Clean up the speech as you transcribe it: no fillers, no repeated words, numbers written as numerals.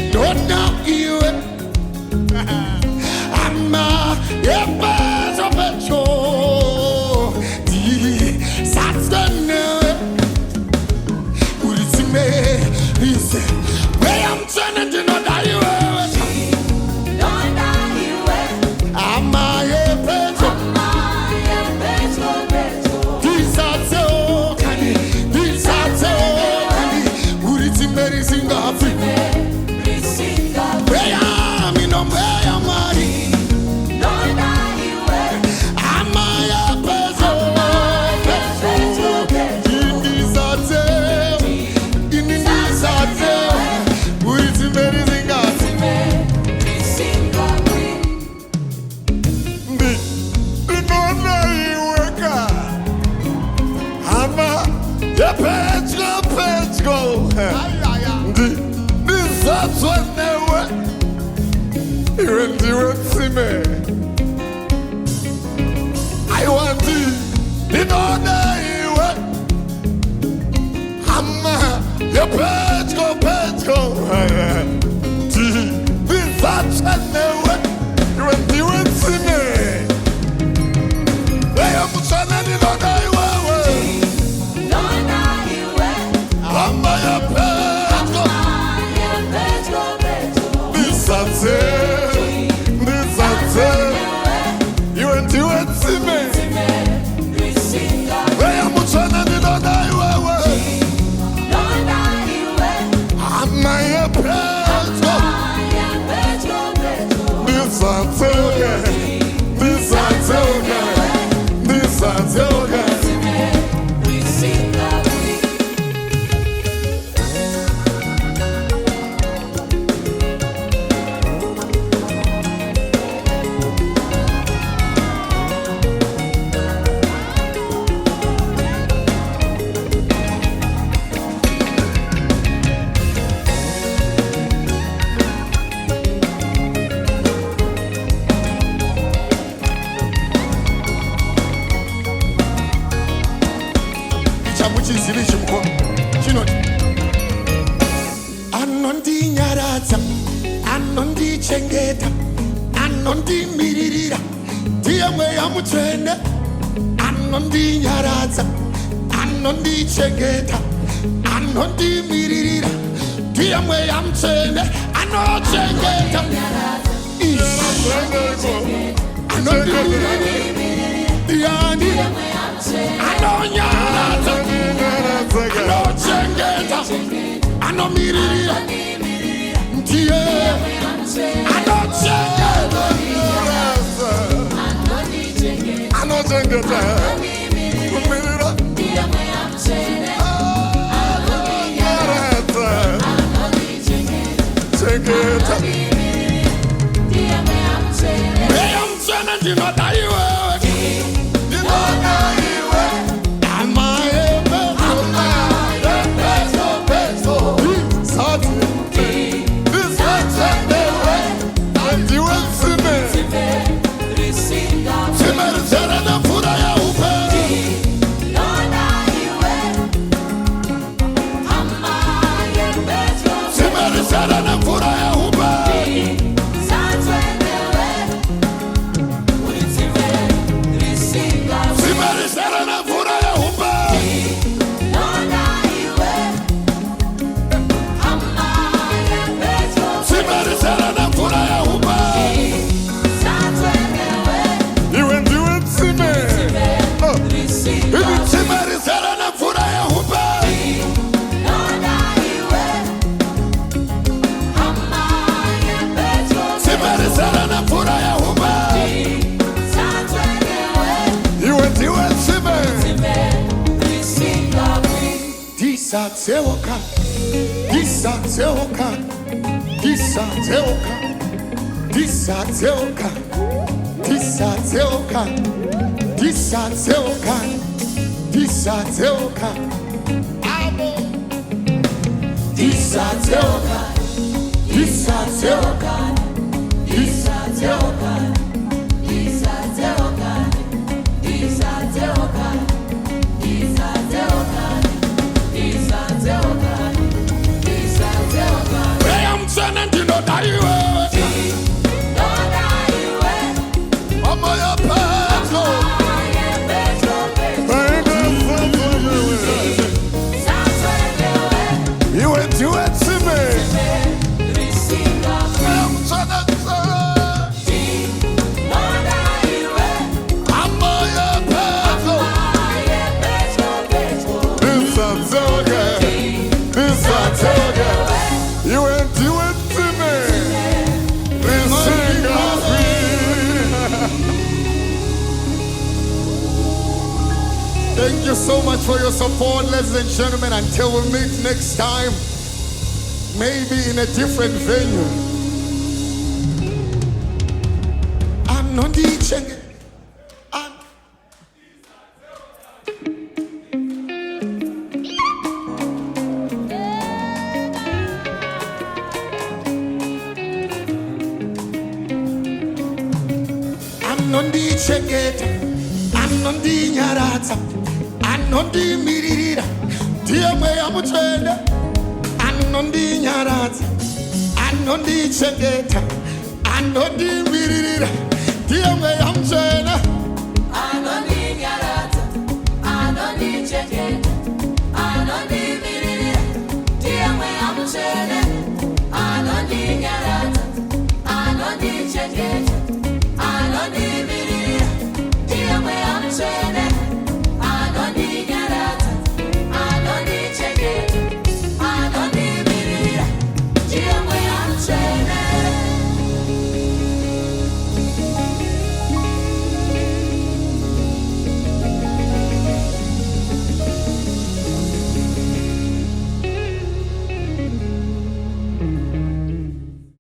Ndinoda Iwe Hama yepedyo Ndizadze newe Uritsime ise Mweya Mutsvene Ndinoda Iwe Hama yepedyo Ndizadzewo kani Ndizadzewo kani Uritsime risingapwi Mweya mino Mweya Mari Hama yepedyo Ndizadze Ndizadze Uritsime risingapwi Ndinoda Iwe ka Hama yepedyo Ndizadze newe Iwe Uritsime I want Ndinoda Iwe Hama yepedyo Ndizadze newe Iwe Uritsime Mweya Mutsvene Ndinoda Iwewe Hama yepedyo Ndizadze Iwe Uritsime Mweya Mutsvene Ndinoda Iwewe Hama yepedyo Ndizadze Anondinyaradza, Anondichengeta, Anondimiririra, Ndiye Mweya Mutsvene, Anondinyaradza, Anondichengeta, Anondimiririra, Ndiye Mweya Mutsvene, Anondichengeta, Anondimirira, Anonyaradza, Anondichengeta, Anondimirira, Ndiye Anondichengeta, Anondichengeta, Anondimirira, Anondinyararadza, Anondichengeta, Mweya Mutsvene Ndinoda Iwe Hama Ndizadzewo Thank you so much for your support, ladies and gentlemen. Until we meet next time, maybe in a different venue. Anondichengeta. Anondichengeta, Anondinyararadza, Anondimiririra, Ndiye Mweya Mutsvene, Anondinyaradza, Anondichengeta, Anondimiririra, Ndiye Mweya Mutsvene, Anondinyaradza, Anondichengeta, Anondimiririra, Ndiye Mweya Mutsvene, Anondinyaradza, Anondichengeta, Anondimiririra, Ndiye Mweya Mutsvene.